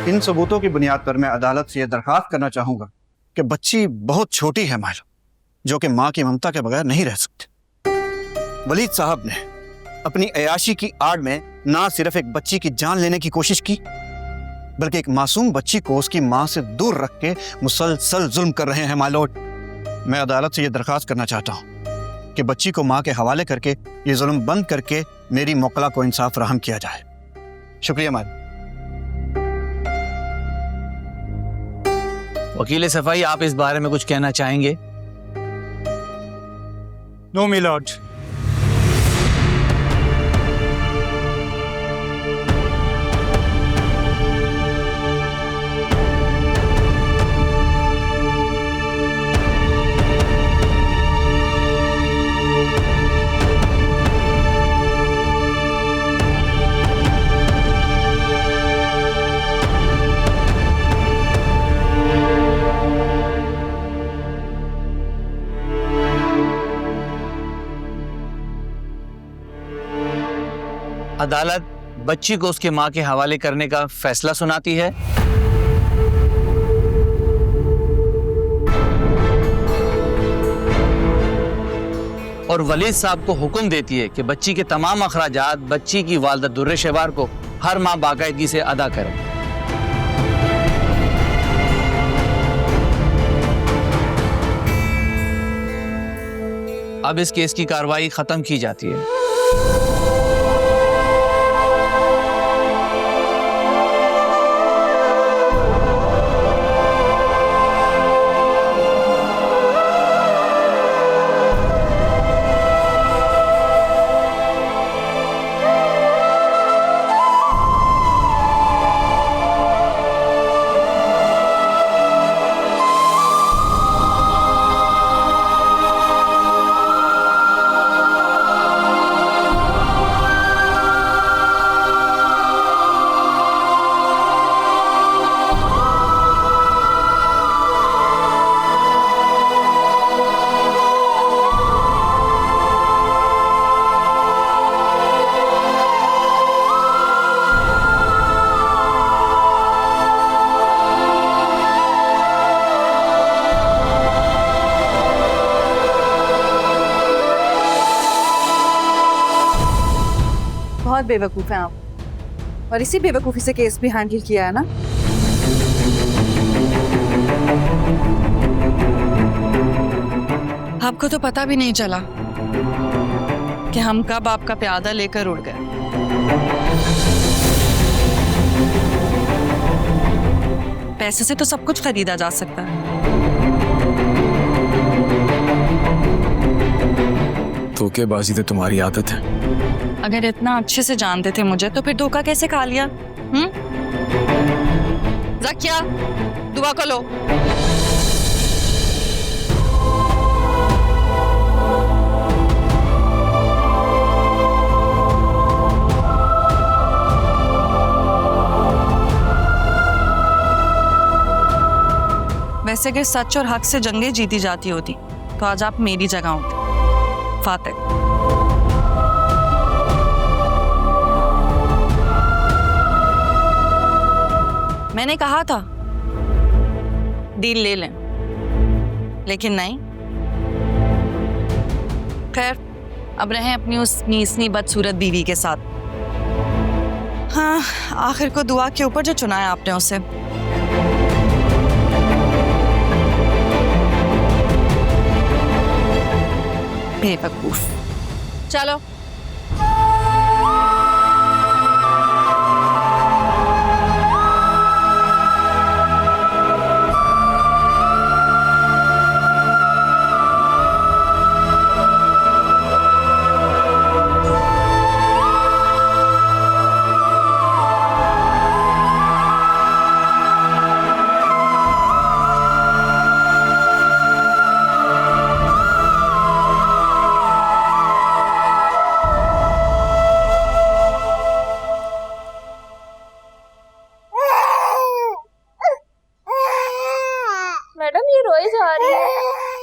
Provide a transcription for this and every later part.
इन सबूतों की बुनियाद पर मैं अदालत से यह दरखास्त करना चाहूंगा कि बच्ची बहुत छोटी है मायला, जो कि माँ की ममता के बगैर नहीं रह सकती। वलीद साहब ने अपनी अयाशी की आड़ में ना सिर्फ एक बच्ची की जान लेने की कोशिश की, बल्कि एक मासूम बच्ची को उसकी माँ से दूर रख के मुसलसल जुल्म कर रहे हैं माय लॉर्ड। मैं अदालत से यह दरखास्त करना चाहता हूँ कि बच्ची को माँ के हवाले करके ये जुल्म बंद करके मेरी मोकला को इंसाफ फराहम किया जाए। शुक्रिया मालिक। वकील सफाई, आप इस बारे में कुछ कहना चाहेंगे? No my lord. अदालत बच्ची को उसके मां के हवाले करने का फैसला सुनाती है। और वलीद साहब को हुक्म देती है कि बच्ची के तमाम अखराजात बच्ची की वालिदा दुर्रे शहबार को हर माह बाकायदगी से अदा करें। अब इस केस की कार्रवाई खत्म की जाती है। बहुत बेवकूफ हैं आप, और इसी बेवकूफी से केस भी हैंडल किया है ना। आपको तो पता भी नहीं चला कि हम कब आपका प्यादा लेकर उड़ गए। पैसे से तो सब कुछ खरीदा जा सकता है। धोखेबाजी तो तुम्हारी आदत है। अगर इतना अच्छे से जानते थे मुझे तो फिर धोखा कैसे खा लिया? ज़किया, दुआ को लो। वैसे अगर सच और हक से जंगें जीती जाती होती तो आज आप मेरी जगह होते फातिह। मैंने कहा था डील ले लें, लेकिन नहीं। खैर, अब रहें अपनी उस नीसनी बदसूरत बीवी के साथ। हाँ, आखिर को दुआ के ऊपर जो चुना है आपने उसे। बेवकूफ। चलो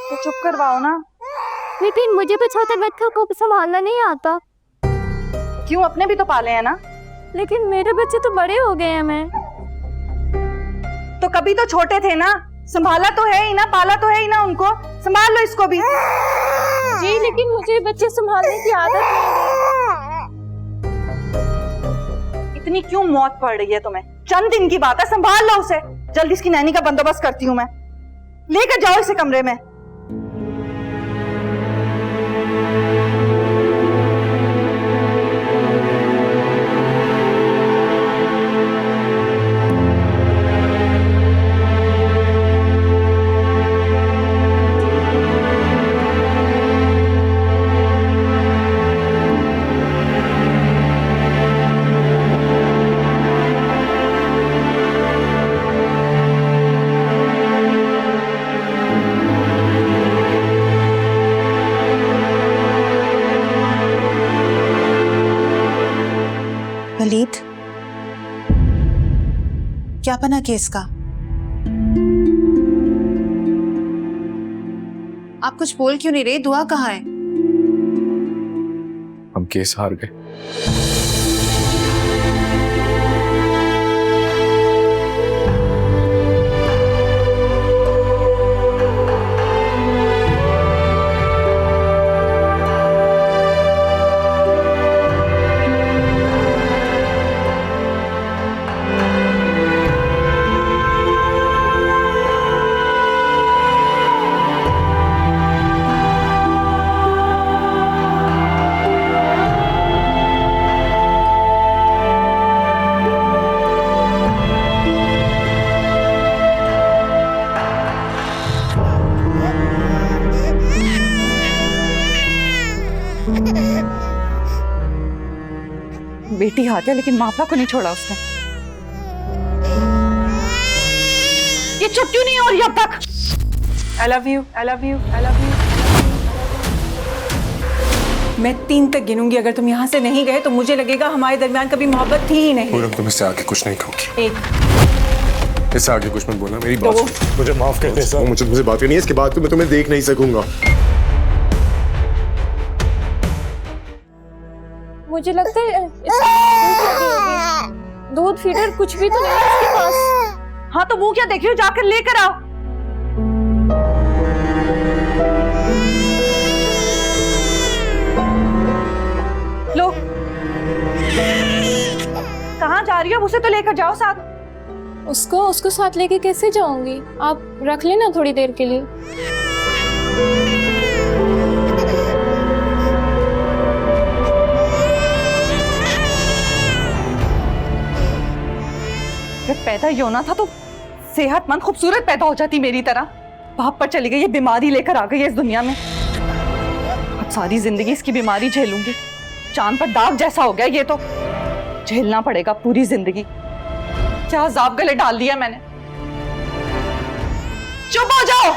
तो चुप करवाओ ना। लेकिन मुझे भी छोटे बच्चों को संभालना नहीं आता। क्यों, अपने भी तो पाले हैं ना। लेकिन मेरे बच्चे तो बड़े हो गए हैं। मैं हो? कभी तो छोटे थे ना, संभाला तो है ही ना, पाला तो है ही ना उनको, संभाल लो इसको भी। जी लेकिन मुझे बच्चे संभालने की आदत नहीं है। इतनी क्यों मौत पड़ रही है तुम्हें? चंद दिन की बात है, संभाल लो उसे। जल्दी इसकी नैनी का बंदोबस्त करती हूँ मैं, लेकर जाओ इसे कमरे में। वलीद, क्या बना केस का? आप कुछ बोल क्यों नहीं रहे? दुआ कहाँ है? हम केस हार गए। बेटी आ गया लेकिन माँ बाप को नहीं छोड़ा उसने। ये चुप क्यों नहीं हो रही अब तक? I love you, I love you, I love you. मैं 3 तक गिनूंगी, अगर तुम यहाँ से नहीं गए तो मुझे लगेगा हमारे दरमियान कभी मोहब्बत थी ही नहीं। पूनम, तुम इससे आगे कुछ नहीं कहोगी। 1 इससे आगे कुछ मत बोलना, मेरी बात 2 सुनो। मुझे माफ कर दे सर। मुझे तुमसे बात करनी है, इसके बाद तो मैं तुम्हें देख नहीं सकूंगा। मुझे लगता है दूध फीडर कुछ भी तो नहीं है इसके पास। हाँ तो मुंह क्या देख रही हो? जाकर लेकर आओ। लो, कहाँ जा रही हो? उसे तो लेकर जाओ साथ। उसको साथ लेके कैसे जाऊंगी? आप रख लेना थोड़ी देर के लिए। अगर पैदा ही होना था तो सेहतमंद खूबसूरत पैदा हो जाती मेरी तरह। बाप पर चली गई, ये बीमारी लेकर आ गई है इस दुनिया में। अब सारी जिंदगी इसकी बीमारी झेलूंगी। चांद पर दाग जैसा हो गया ये तो, झेलना पड़ेगा पूरी जिंदगी। क्या अजाब गले डाल दिया मैंने। चुप हो जाओ।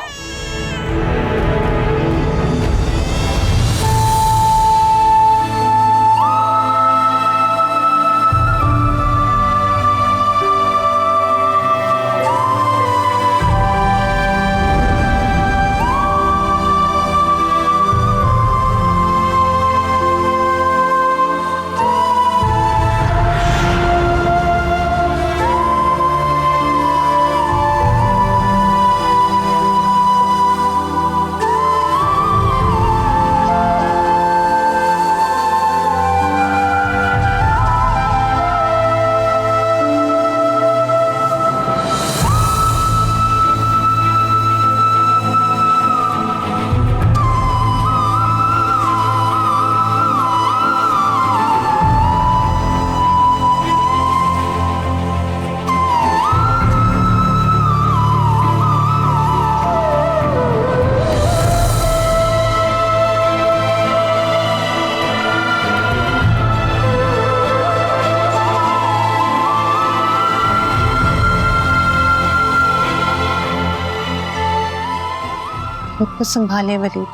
खुद को संभाले वलीद।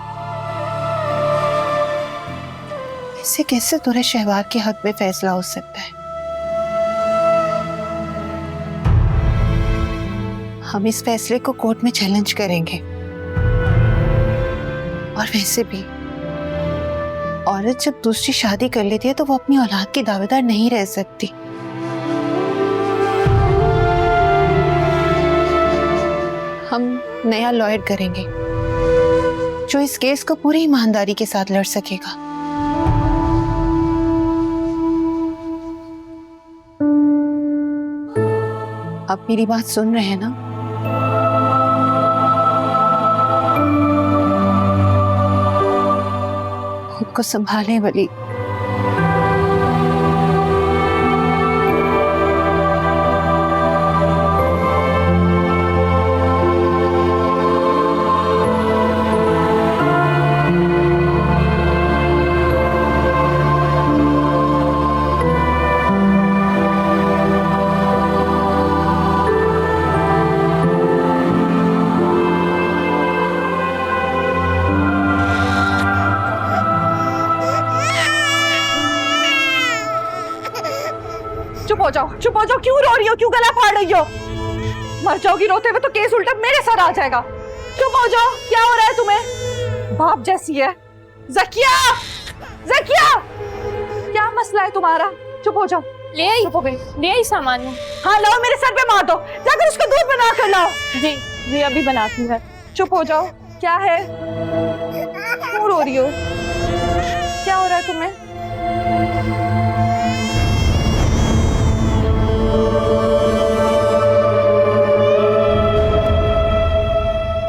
ऐसे कैसे तुरे शहवार के हक में फैसला हो सकता है? हम इस फैसले को कोर्ट में चैलेंज करेंगे। और वैसे भी औरत जब दूसरी शादी कर लेती है तो वो अपनी औलाद की दावेदार नहीं रह सकती। नया लॉयर करेंगे जो इस केस को पूरी ईमानदारी के साथ लड़ सकेगा। आप मेरी बात सुन रहे हैं ना? खुद को संभालें वली। चुप हो जाओ, क्यों रो रही हो, क्यों गला फाड़ रही हो? मर जाओगी रोते हुए तो केस उल्टा मेरे सर आ जाएगा। चुप हो जाओ, क्या हो रहा है तुम्हें? बाप जैसी है। ज़किया, ज़किया, क्या मसला है तुम्हारा? चुप हो जाओ। ले आई, चुप हो गई। ले आई सामान में। हाँ लाओ, मेरे सर पे मार दो, जाकर उसका दूध बना कर लाओ। जी जी अभी बनाती हूँ। चुप हो जाओ, क्या है, क्यों रो रही हो, क्या हो रहा है तुम्हें?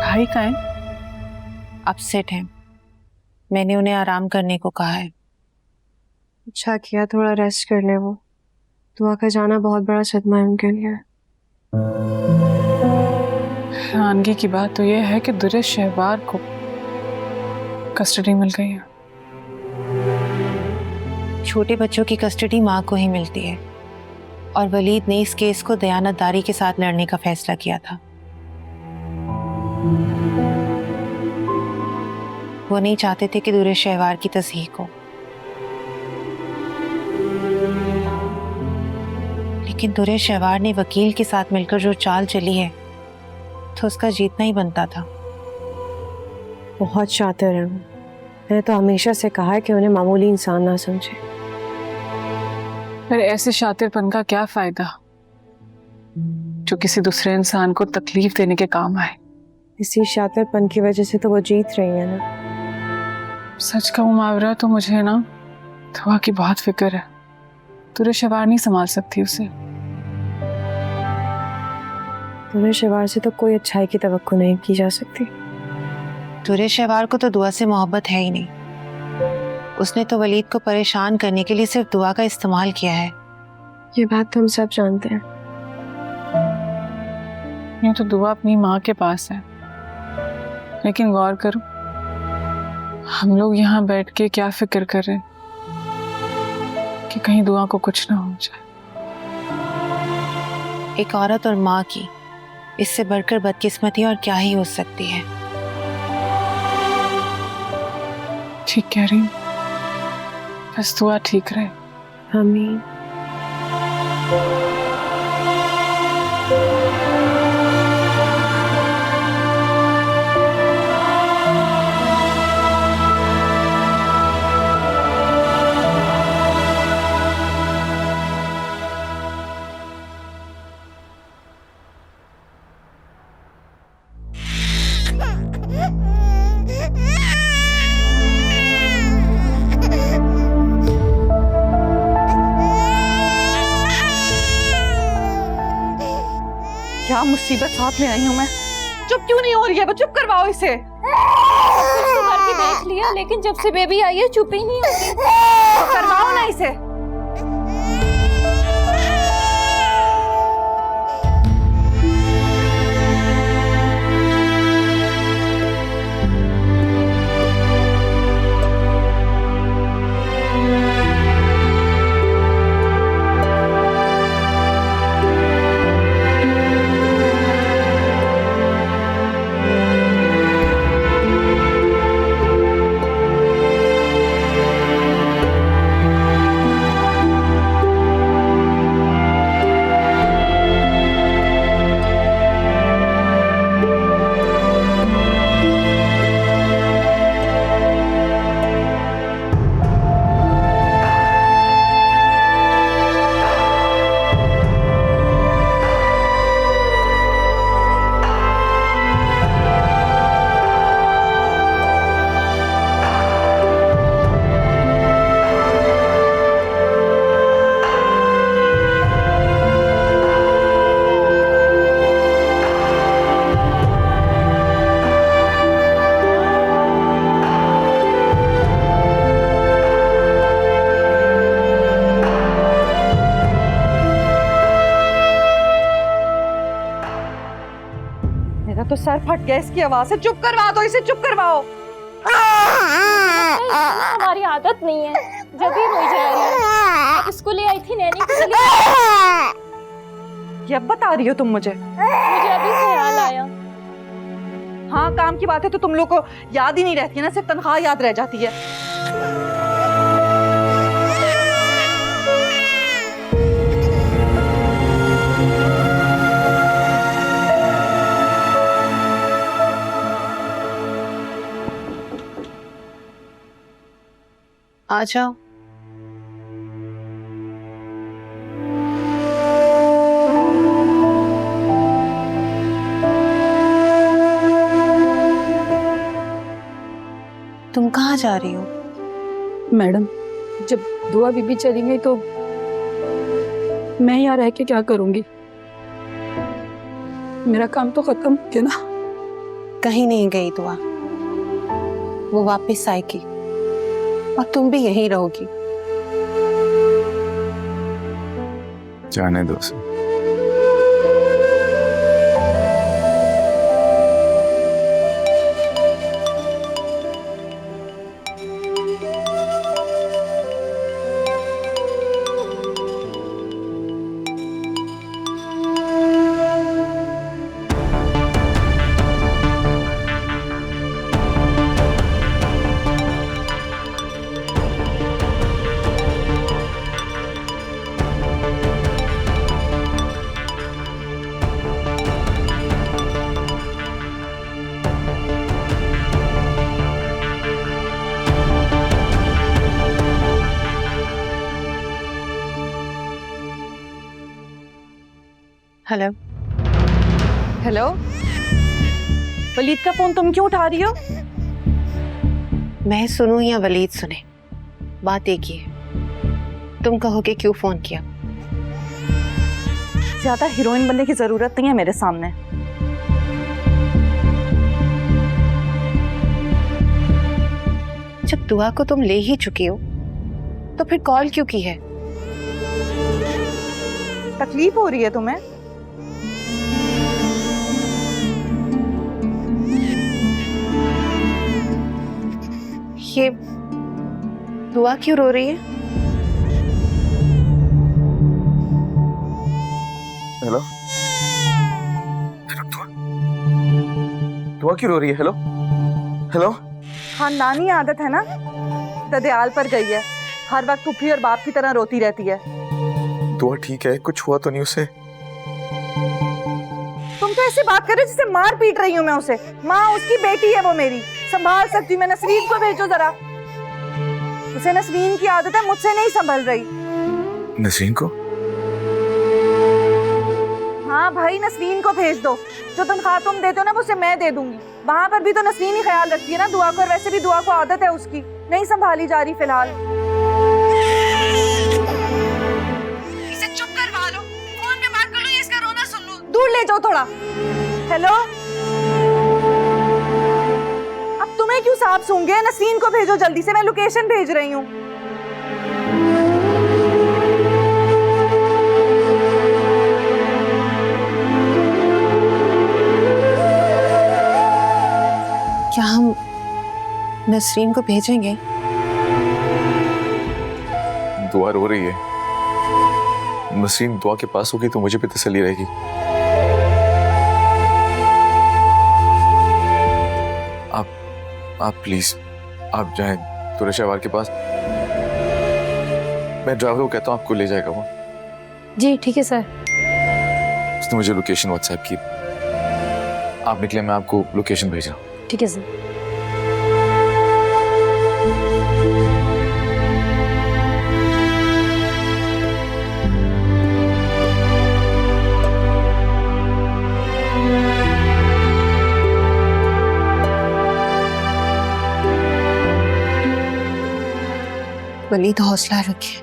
भाई कहाँ है? अपसेट है, मैंने उन्हें आराम करने को कहा है। अच्छा किया, थोड़ा रेस्ट कर ले। वो दुआ का जाना बहुत बड़ा सदमा है उनके लिए। हैरानगी की बात तो यह है कि दुर्रे शहबार को कस्टडी मिल गई है। छोटे बच्चों की कस्टडी माँ को ही मिलती है और वलीद ने इस केस को दयानतदारी के साथ लड़ने का फैसला किया था। वो नहीं चाहते थे कि दुर्रे शहवार की तस्हीह हो, लेकिन दुर्रे शहवार ने वकील के साथ मिलकर जो चाल चली है तो उसका जीतना ही बनता था। बहुत शातिर है वो। मैंने तो हमेशा से कहा है कि उन्हें मामूली इंसान ना समझे। पर ऐसे शातिरपन का क्या फायदा जो किसी दूसरे इंसान को तकलीफ देने के काम आए। इसी शातिरपन की वजह से तो वो जीत रही है ना। सच का मुआवरा तो मुझे ना दुआ की बहुत फिक्र है। दुर्रे शहवार नहीं संभाल सकती उसे। दुर्रे शहवार से तो कोई अच्छाई की तवक्को नहीं की जा सकती। दुर्रे शहवार को तो दुआ से मोहब्बत है ही नहीं। उसने तो वलीद को परेशान करने के लिए सिर्फ दुआ का इस्तेमाल किया है। ये बात तो हम सब जानते हैं। यूं तो दुआ अपनी माँ के पास है, लेकिन गौर करो हम लोग यहाँ बैठ के क्या फिक्र कर रहे हैं कि कहीं दुआ को कुछ ना हो जाए। एक औरत और माँ की इससे बढ़कर बदकिस्मती और क्या ही हो सकती है। ठीक कह रही हूँ, बस दुआ ठीक रहे। आमीन। क्या मुसीबत साथ में आई हूँ मैं। चुप क्यों नहीं हो रही है वो? चुप करवाओ इसे। कुछ तो करके देख लिया, लेकिन जब से बेबी आई है चुप ही नहीं होती। तो करवाओ ना इसे। तो सर फट गया इसकी आवाज से। चुप करवा दो इसे, चुप करवाओ। हमारी आदत नहीं है, जब भी रोई जा रही है। इसको ले आई थी नैनी के लिए। ये अब बता रही हो तुम मुझे? मुझे अभी ख्याल आया। हाँ, काम की बात है तो तुम लोग को याद ही नहीं रहती है ना, सिर्फ तनख्वाह याद रह जाती है। आ जाओ। तुम कहाँ जा रही हो? मैडम, जब दुआ बीबी चली गई तो मैं यहाँ रह के क्या करूंगी? मेरा काम तो खत्म हो गया ना। कहीं नहीं गई दुआ, वो वापस आएगी और तुम भी यहीं रहोगी। जाने दो उसे। हेलो। हेलो, वलीद का फोन तुम क्यों उठा रही हो? मैं सुनूं या वलीद सुने, बात एक ही है। तुम कहोगे क्यों फोन किया? ज्यादा हीरोइन बनने की जरूरत नहीं है मेरे सामने। जब दुआ को तुम ले ही चुकी हो तो फिर कॉल क्यों की है? तकलीफ हो रही है तुम्हें? ये दुआ क्यों रो रही है? हेलो, दुआ क्यों रो रही है? Hello hello. खानदानी आदत है ना, ददयाल पर गई है, हर वक्त फूफी और बाप की तरह रोती रहती है। दुआ ठीक है, कुछ हुआ तो नहीं उसे? तुम तो ऐसे बात कर रहे हो जैसे मार पीट रही हूँ मैं उसे। माँ उसकी बेटी है, वो मेरी संभाल सकती हूँ मैं। नसरीन को भेजो जरा, उसे नसरीन की आदत है, मुझसे नहीं संभल रही। नसरीन को? हाँ भाई, नसरीन को भेज दो। जो तनख्वाह तुम देते हो ना वो उसे मैं दे दूंगी। वहां पर भी तो नसरीन ही ख्याल रखती है ना दुआ को, और वैसे भी दुआ को आदत है उसकी, नहीं संभाली जा रही फिलहाल। इसे चुप करवा लो, फोन पे बात कर लो, ये इसका रोना सुन लो। दूर ले जाओ थोड़ा। हेलो, अब तुम्हें क्यों सांप सूंघ गए? नसरीन को भेजो जल्दी से, मैं लोकेशन भेज रही हूँ। क्या हम नसरीन को भेजेंगे? दुआ रो रही है, नसरीन दुआ के पास होगी तो मुझे भी तसल्ली रहेगी। आप प्लीज आप जाएं तुरे शहवार के पास। मैं ड्राइवर को कहता हूँ आपको ले जाएगा वो। जी ठीक है सर। उसने मुझे लोकेशन व्हाट्सएप की। आप निकले, मैं आपको लोकेशन भेज रहा हूँ। ठीक है सर। वलीद, हौसला रखिए।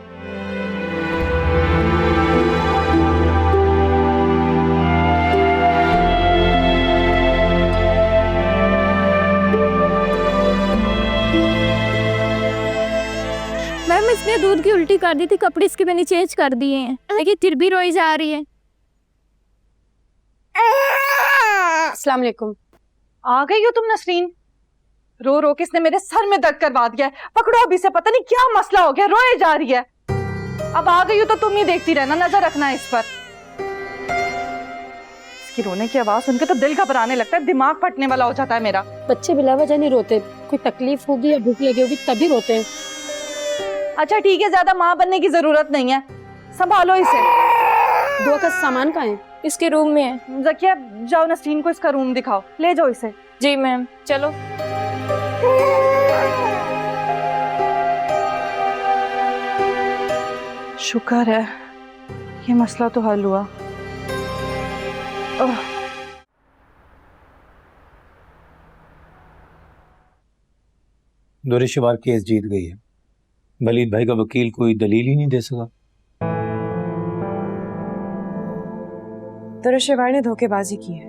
मैम, इसने दूध की उल्टी कर दी थी, कपड़े इसके मैंने चेंज कर दिए हैं, लेकिन फिर भी रोई जा रही है। अस्सलाम वालेकुम। आ गई हो तुम नसरीन? रो रो के इसने मेरे सर में दर्द करवा दिया है। पकड़ो अभी से, पता नहीं क्या मसला हो गया, रोए जा रही है। अब आ गई हो तो तुम ही देखती रहना, नजर रखना इस पर। इसकी रोने की आवाज सुनकर तो दिल घबराने लगता है, दिमाग फटने वाला हो जाता है मेरा। बच्चे बिला वजह नहीं रोते, कोई तकलीफ होगी या भूख लगी होगी तभी रोते हैं। अच्छा ठीक है, ज्यादा माँ बनने की जरूरत नहीं है, संभालो इसे। दुआ का सामान कहाँ है? इसके रूम में है। जकिया जाओ नसरीन को इसका रूम दिखाओ, ले जाओ इसे। जी मैम, चलो। शुक्र है ये मसला तो हल हुआ। दुरेशवार केस जीत गई है। वलीद भाई का वकील कोई दलील ही नहीं दे सका। दुरेशवार ने धोखेबाजी की है।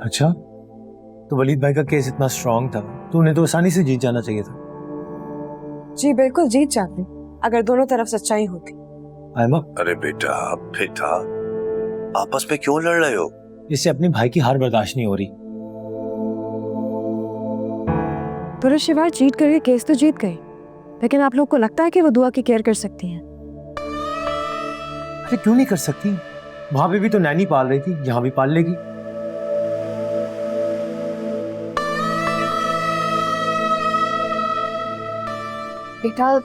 अच्छा, तो वलीद भाई का केस इतना स्ट्रांग था तो उन्हें तो आसानी से जीत जाना चाहिए था। जी बिल्कुल जीत जाते अगर दोनों तरफ सच्चाई होती। आयमा, अरे बेटा आपस में क्यों लड़ रहे हो? इससे अपने भाई की हार बर्दाश्त नहीं हो रही। दुरेशवार जीत करके केस तो जीत गई, लेकिन आप लोग को लगता है कि वो दुआ की केयर कर सकती हैं? अरे क्यों नहीं कर सकती? वहां पे भी तो नैनी पाल रही थी, यहाँ भी पाल लेगी। बेटा,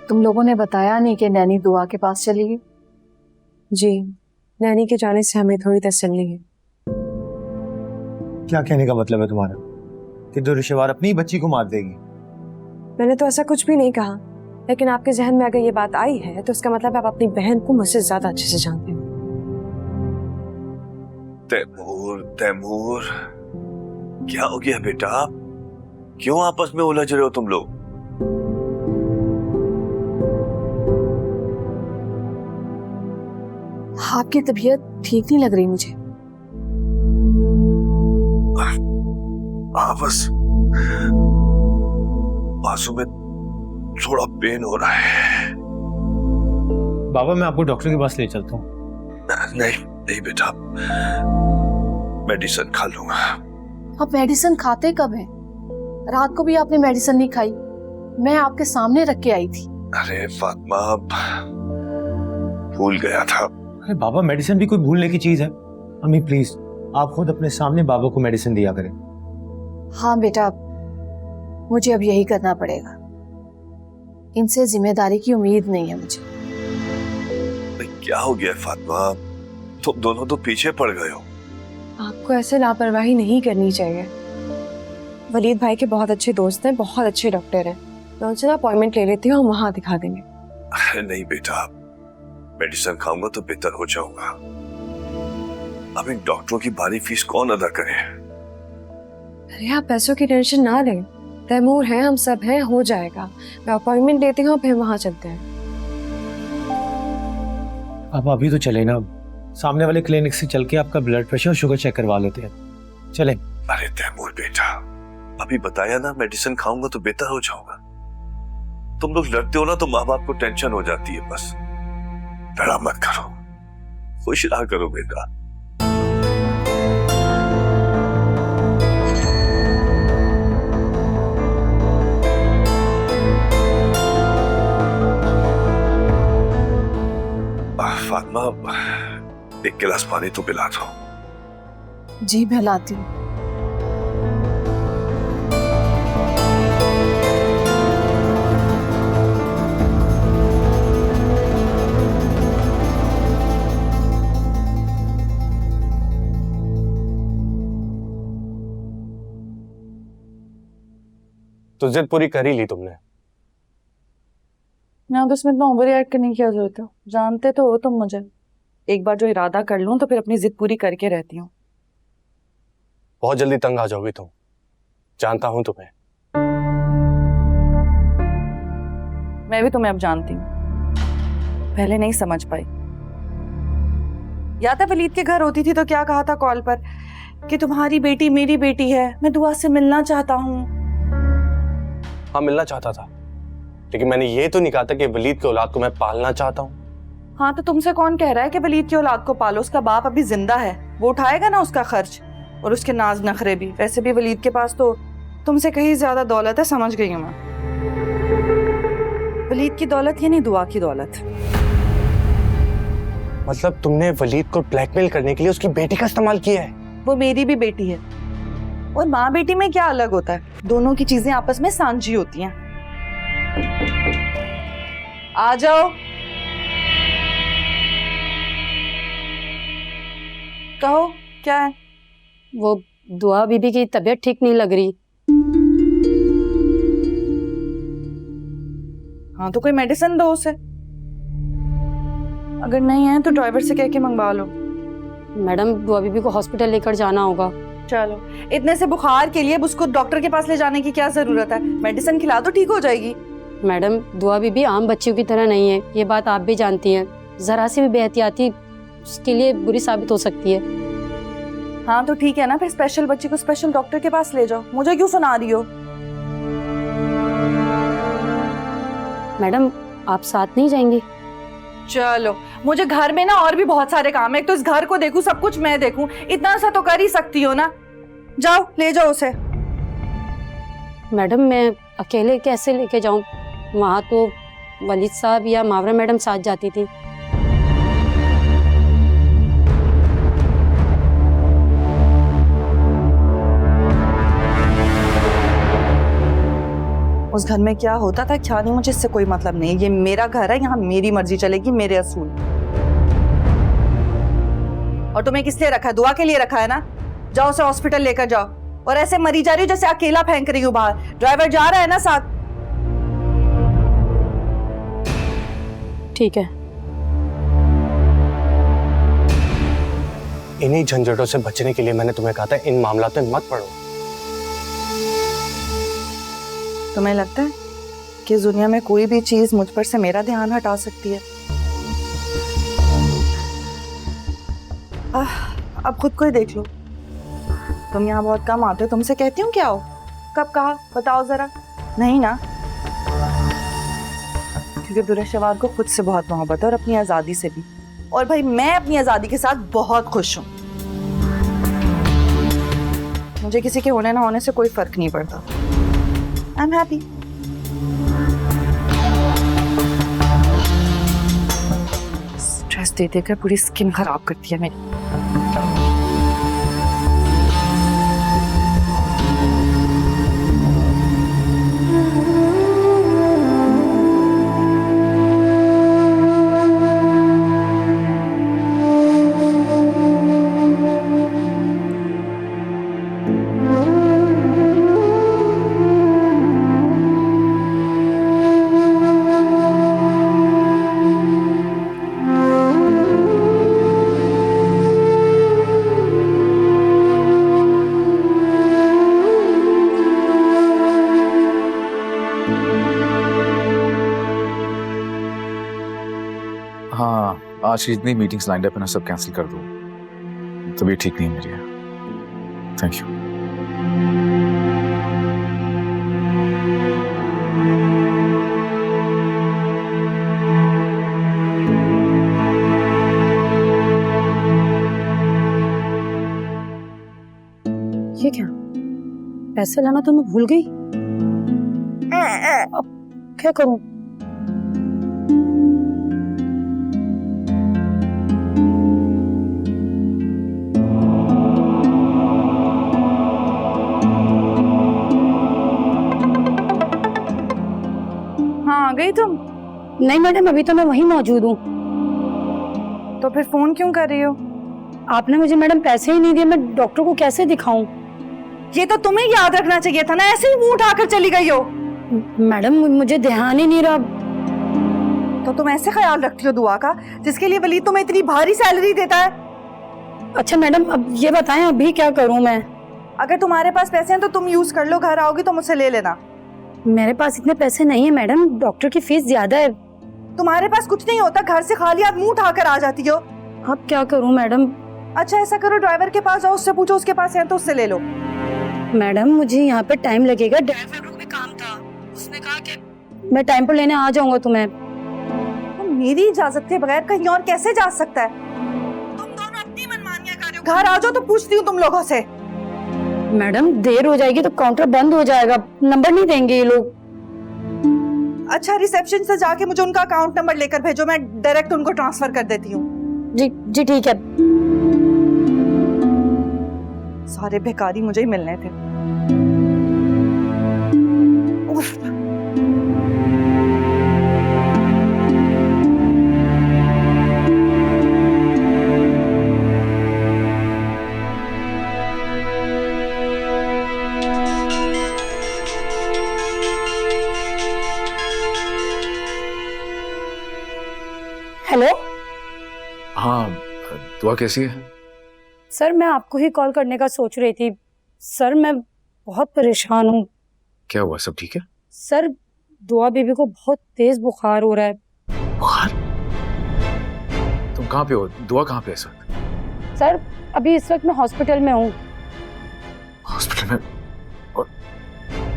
तुम लोगों ने बताया नहीं कि नैनी दुआ के पास चली गई? जी, नैनी के जाने से हमें थोड़ी तसल्ली है। क्या कहने का मतलब है तुम्हारा कि दुरेशवार अपनी बच्ची को मार देगी? मैंने तो ऐसा कुछ भी नहीं कहा, लेकिन आपके जहन में अगर ये बात आई है तो इसका मतलब आप अपनी बहन को मुझसे ज्यादा अच्छे से जानते हैं। तैमूर क्या हो गया बेटा? क्यों आपस में उलझ रहे हो तुम लोग? आपकी तबीयत ठीक नहीं लग रही मुझे। बस बाजू में थोड़ा पेन हो रहा है। बाबा, मैं आपको डॉक्टर के पास ले चलता हूँ। नहीं बेटा, मेडिसिन खा लूंगा। आप मेडिसिन खाते कब हैं? रात को भी आपने मेडिसिन नहीं खाई, मैं आपके सामने रख के आई थी। अरे फातिमा, भूल गया था। अरे बाबा, मेडिसिन भी कोई भूलने की चीज है? अम्मी प्लीज, आप खुद अपने सामने बाबा को मेडिसिन दिया करें। हाँ बेटा, मुझे अब यही करना पड़ेगा। इनसे जिम्मेदारी की उम्मीद नहीं है मुझे। क्या हो गया फातिमा? तुम दोनों तो पीछे पड़ गए हो। आपको ऐसे लापरवाही नहीं करनी चाहिए। वलीद भाई के बहुत अच्छे दोस्त हैं, बहुत अच्छे डॉक्टर हैं। मैं उनसे अपॉइंटमेंट ले लेती हूँ, हम वहां दिखा देंगे। अरे नहीं बेटा, मेडिसिन खाऊंगा तो बेहतर हो जाऊंगा। अब इन डॉक्टरों की भारी फीस कौन अदा करे? अरे आप पैसों की टेंशन ना लें, तैमूर है, हम सब हैं, हो जाएगा। मैं अपॉइंटमेंट लेती हूँ, फिर वहां चलते हैं। अब अभी तो चले ना, सामने वाले क्लिनिक से चल के आपका ब्लड प्रेशर और शुगर चेक करवा लेते हैं। चले। अरे तैमूर बेटा, अभी बताया ना मेडिसिन खाऊंगा तो बेहतर हो जाऊंगा। तुम लोग लड़ते हो ना तो माँ बाप को टेंशन हो जाती है। बस लड़ा मत करो, खुश रहा करो बेटा। फातिमा, एक गिलास पानी तो पिला दो। जी मैं लाती हूँ। तो जिद पूरी कर ही ली तुमने? ना, बस में इतना ओवर रिएक्ट करने की क्या जरूरत है? जानते तो हो तुम मुझे, एक बार जो इरादा कर लूं तो फिर अपनी जिद पूरी करके रहती हूँ। बहुत जल्दी तंग आ जाओगी तुम, जानता हूं तुम्हें। मैं भी तुम्हें अब जानती हूँ, पहले नहीं समझ पाई। याद है वलीद के घर होती थी तो क्या कहा था कॉल पर कि तुम्हारी बेटी मेरी बेटी है, मैं दुआ से मिलना चाहता हूँ। हाँ, मिलना चाहता था, लेकिन मैंने ये तो नहीं कहा था कि वलीद की औलाद को मैं पालना चाहता हूँ। हाँ, तो तुमसे कौन कह रहा है कि वलीद की औलाद को पालो? उसका बाप अभी जिंदा है, वो उठाएगा ना उसका खर्च। और उसके नाज नखरे भी। वैसे भी वलीद के पास तो तुमसे कहीं ज्यादा दौलत है, समझ गई हूँ मैं। वलीद की दौलत यानी दुआ की दौलत। मतलब तुमने वलीद को ब्लैकमेल करने के लिए उसकी बेटी का इस्तेमाल किया है? वो मेरी भी बेटी है, और माँ बेटी में क्या अलग होता है? दोनों की चीजें आपस में सांझी होती हैं। आ जाओ, कहो क्या है? वो दुआ बीबी की तबीयत ठीक नहीं लग रही। हाँ तो कोई मेडिसिन दो उसे, अगर नहीं है तो ड्राइवर से कह के मंगवा लो। मैडम दुआ बीबी को हॉस्पिटल लेकर जाना होगा। चलो, इतने से बुखार के लिए अब उसको डॉक्टर के पास ले जाने की क्या जरूरत है? मेडिसिन खिला दो, ठीक हो जाएगी। मैडम दुआ बीबी आम बच्चियों की तरह नहीं है, ये बात आप भी जानती हैं। जरा सी भी बेहतियाती उसके लिए बुरी साबित हो सकती है। हाँ तो ठीक है ना, फिर स्पेशल बच्ची को स्पेशल डॉक्टर के पास ले जाओ, मुझे क्यों सुना रही हो? मैडम आप साथ नहीं जाएंगी? चलो, मुझे घर में ना और भी बहुत सारे काम है। एक तो इस घर को देखूं, सब कुछ मैं देखूं, इतना सा तो कर ही सकती हो ना। जाओ, ले जाओ उसे। मैडम मैं अकेले कैसे लेके जाऊं? वहाँ तो वलीद साहब या मावरा मैडम साथ जाती थी। उस घर में क्या होता था क्या नहीं, मुझे इससे कोई मतलब नहीं। ये मेरा घर है, यहाँ मेरी मर्जी चलेगी, मेरे असूल। और तुम्हें किस लिए रखा है? दुआ के लिए रखा है ना। जाओ उसे हॉस्पिटल लेकर जाओ, और ऐसे मरी जा रही हो जैसे अकेला फेंक रही हूँ बाहर। ड्राइवर जा रहा है ना साथ। ठीक है। इन्हीं झंझटों से बचने के लिए मैंने तुम्हें कहा था इन मामलों में मत पड़ो। तुम्हें लगता है कि इस दुनिया में कोई भी चीज मुझ पर से मेरा ध्यान हटा सकती है? अब खुद को ही देख लो। तुम यहाँ बहुत कम आते हो, तुमसे कहती हूँ क्या हो? कब कहा बताओ जरा? नहीं ना, क्योंकि दुरेशवार को खुद से बहुत मोहब्बत है और अपनी आजादी से भी। और भाई मैं अपनी आजादी के साथ बहुत खुश हूँ। मुझे किसी के होने ना होने से कोई फर्क नहीं पड़ता। I'm happy. स्ट्रेस दे देकर पूरी स्किन खराब करती है मेरी। हाँ, आज की जितनी मीटिंग्स लाइंड अप है ना सब कैंसिल कर दो। तबीयत ठीक नहीं है मेरी। Thank you. ये क्या? पैसे लाना तो मैं भूल गई। अब क्या करूं? हाँ, आ गई तुम? नहीं मैडम, अभी तो मैं वहीं मौजूद हूँ। तो फिर फोन क्यों कर रही हो? आपने मुझे मैडम पैसे ही नहीं दिए, मैं डॉक्टर को कैसे दिखाऊं? ये तो तुम्हें याद रखना चाहिए था ना, ऐसे ही मुंह उठाकर चली गई हो। मैडम मुझे ध्यान ही नहीं रहा। तो तुम ऐसे ख्याल रखती हो दुआ का, जिसके लिए वलीद तुम्हें इतनी भारी सैलरी देता है? अच्छा मैडम अब ये बताएं अभी क्या करूं मैं? अगर तुम्हारे पास पैसे हैं तो तुम यूज कर लो, घर आओगी तो मुझसे ले लेना। मेरे पास इतने पैसे नहीं है मैडम, डॉक्टर की फीस ज्यादा है। तुम्हारे पास कुछ नहीं होता, घर से खाली हाथ मुंह उठाकर आ जाती हो। अब क्या करूं मैडम? अच्छा ऐसा करो, ड्राइवर के पास जाओ, उससे पूछो उसके पास है तो उससे ले लो। मैडम मुझे यहाँ पे टाइम लगेगा, ड्राइवर को भी काम था, उसने कहा कि मैं टाइम पर लेने आ जाऊंगा तुम्हें। तो मेरी इजाजत के बगैर कहीं और कैसे जा सकता है? तुम दोनों अपनी मनमानियां कर रहे हो। घर आ जाओ तो पूछती हूँ तुम लोगों से। मैडम देर हो जाएगी तो काउंटर बंद हो जाएगा, नंबर नहीं देंगे ये लोग। अच्छा, रिसेप्शन से जाके मुझे उनका अकाउंट नंबर लेकर भेजो, मैं डायरेक्ट उनको ट्रांसफर कर देती हूँ। जी जी ठीक है। सारे भिखारी मुझे ही मिलने थे। उफ। हेलो हाँ, दुआ कैसी है? सर, मैं आपको ही कॉल करने का सोच रही थी। सर मैं बहुत परेशान हूँ। क्या हुआ, सब ठीक है? सर दुआ बीबी को बहुत तेज बुखार हो रहा है। बुखार? तुम कहाँ पे हो? दुआ कहाँ पे है इस वक्त? सर अभी इस वक्त मैं हॉस्पिटल में हूँ। हॉस्पिटल में? और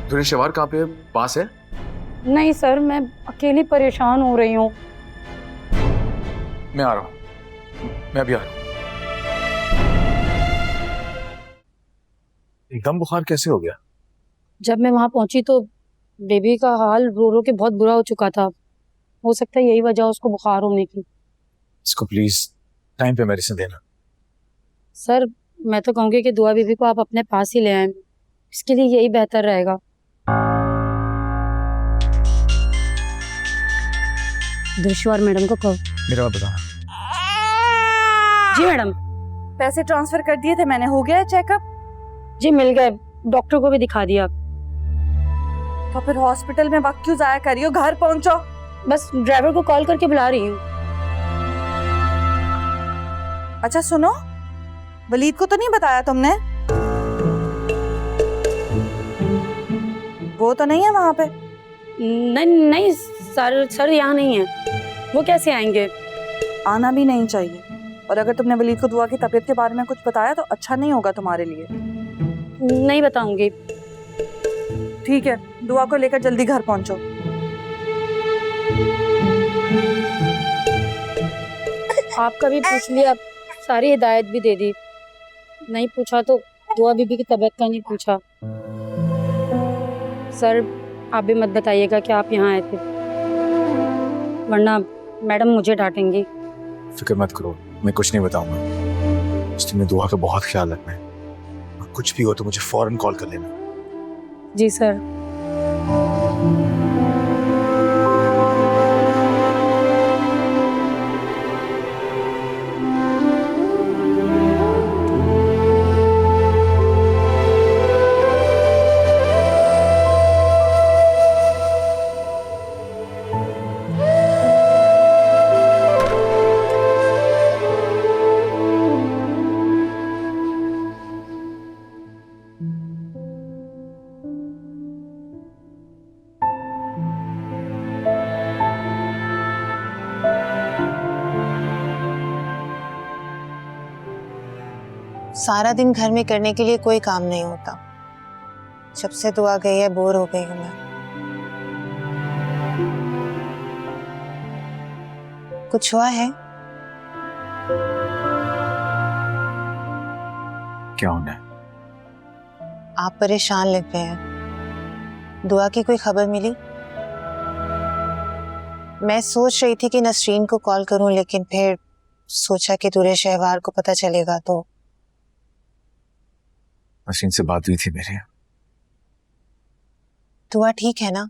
दुर्रे शेवार कहाँ पे है? पास है? नहीं सर, मैं अकेली परेशान हो रही हूँ। मैं आ रहा हूँ, मैं अभी आ रहा हूँ। एकदम बुखार कैसे हो गया? जब मैं वहां पहुंची तो बेबी का हाल रो रो के बहुत बुरा हो चुका था। हो सकता है यही वजह उसको बुखार होने की। इसको प्लीज टाइम पे मेडिसिन देना। सर मैं तो कहूँगी कि दुआ बीबी को आप अपने पास ही ले आएं, इसके लिए यही बेहतर रहेगा। दुश्वार मैडम को कहो। मेरा बात बताना। जी मैडम। पैसे ट्रांसफर कर दिए थे मैंने, हो गया चेकअप? जी मिल गए, डॉक्टर को भी दिखा दिया। तो फिर हॉस्पिटल में वक्त क्यों जाया करी हो, घर पहुंचो। बस ड्राइवर को कॉल करके बुला रही हूँ। अच्छा सुनो, वलीद को तो नहीं बताया तुमने? वो तो नहीं है वहां पे? नहीं नहीं सर यहाँ नहीं है। वो कैसे आएंगे? आना भी नहीं चाहिए, और अगर तुमने वलीद को दुआ की तबीयत के बारे में कुछ बताया तो अच्छा नहीं होगा तुम्हारे लिए। नहीं बताऊंगी। ठीक है, दुआ को लेकर जल्दी घर पहुंचो। आपका भी पूछ लिया, सारी हिदायत भी दे दी। नहीं पूछा तो दुआ बीबी की तबीयत का नहीं पूछा। सर आप भी मत बताइएगा कि आप यहाँ आए थे, वरना मैडम मुझे डांटेंगी। फिक्र मत करो, मैं कुछ नहीं बताऊंगा। बस तुमने दुआ का बहुत ख्याल रखना है। कुछ भी हो तो मुझे फौरन कॉल कर लेना। जी सर। सारा दिन घर में करने के लिए कोई काम नहीं होता। जब से दुआ गई है बोर हो गई हूँ मैं। कुछ हुआ है? क्या होना है? आप परेशान लग रहे हैं। दुआ की कोई खबर मिली? मैं सोच रही थी कि नसरीन को कॉल करूं, लेकिन फिर सोचा कि दूरे शहवार को पता चलेगा तो। नसरीन से बात हुई थी मेरी। दुआ ठीक है ना?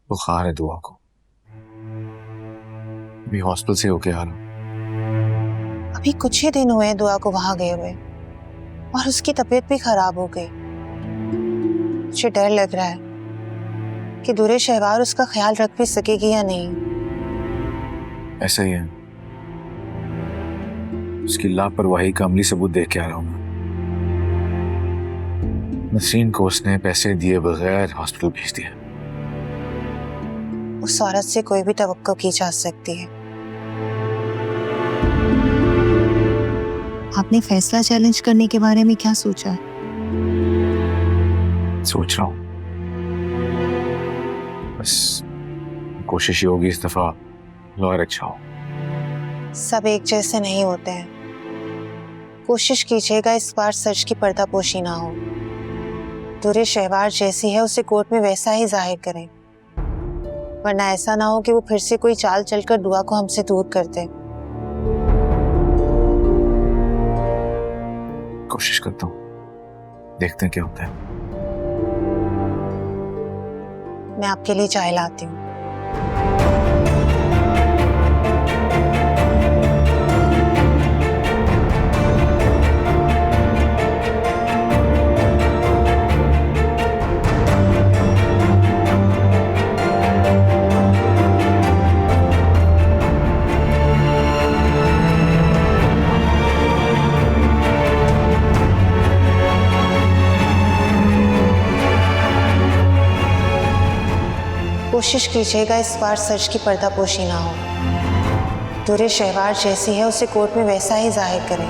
बुखार है दुआ को, अभी हॉस्पिटल से होके आ रहा हूँ। अभी कुछ ही दिन हुए दुआ को वहां गए हुए और उसकी तबीयत भी खराब हो गई। मुझे डर लग रहा है कि दूरे शहवार उसका ख्याल रख भी सकेगी या नहीं। ऐसा ही है, उसकी लापरवाही का अमली सबूत देख के आ रहा हूँ मैं। नसरीन को उसने पैसे दिए बगैर हॉस्पिटल भेज दिया। उस औरत से कोई भी तवक्को की जा सकती है। आपने फैसला चैलेंज करने के बारे में क्या सोचा है? सोच रहा हूँ, बस कोशिश ही होगी इस दफा लॉयर अच्छा हो। सब एक जैसे नहीं होते हैं। कोशिश कीजिएगा इस बार सच की पर्दापोशी ना हो। दुरे शहवार जैसी है उसे कोर्ट में वैसा ही जाहिर करें, वरना ऐसा ना हो कि वो फिर से कोई चाल चलकर दुआ को हमसे दूर कर दे। कोशिश करता हूँ, देखते हैं क्या होता है। मैं आपके लिए चाय लाती हूँ। कोशिश कीजिएगा इस बार सच की पर्दापोशी ना हो। दुरे शहवार जैसी है उसे कोर्ट में वैसा ही जाहिर करें,